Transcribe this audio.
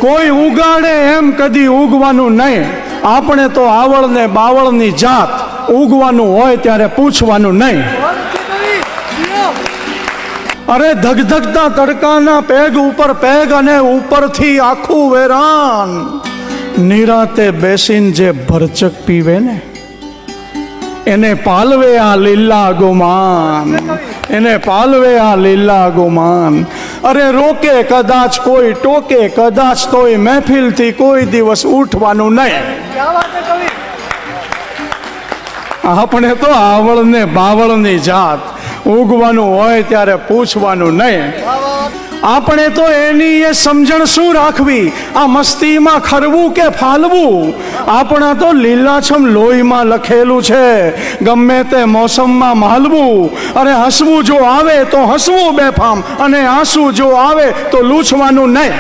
કોઈ ઉગાડે એમ કદી ઉગવાનું નહીં. આપણે તો આવળ ને બાવળની જાત, ઉગવાનું હોય ત્યારે પૂછવાનું નહીં. અરે ધગધગતા તડકાના પેગ ઉપર પેગ અને ઉપરથી આખું વેરાન, નિરાતે બેસીને જે ભરચક પીવે ને એને પાલવે આ લીલા ગુમાન, એને પાલવે આ લીલા ગુમાન. અરે રોકે કદાચ કોઈ, ટોકે કદાચ તોય મહેફિલથી કોઈ દિવસ ઉઠવાનું નહીં. આપણે તો આવળ ને બાવળની જાત, ઉગવાનું હોય ત્યારે પૂછવાનું નહીં. આપણે તો એની એ સમજણ શું રાખવી, આ મસ્તીમાં ખરવું કે ફાલવું. આપણા તો લીલાછમ લોહીમાં લખેલું છે, ગમે તે મોસમમાં માલવું. અરે હસવું જો આવે તો હસવું બેફામ, અને આંસુ જો આવે તો લૂછવાનું નહીં.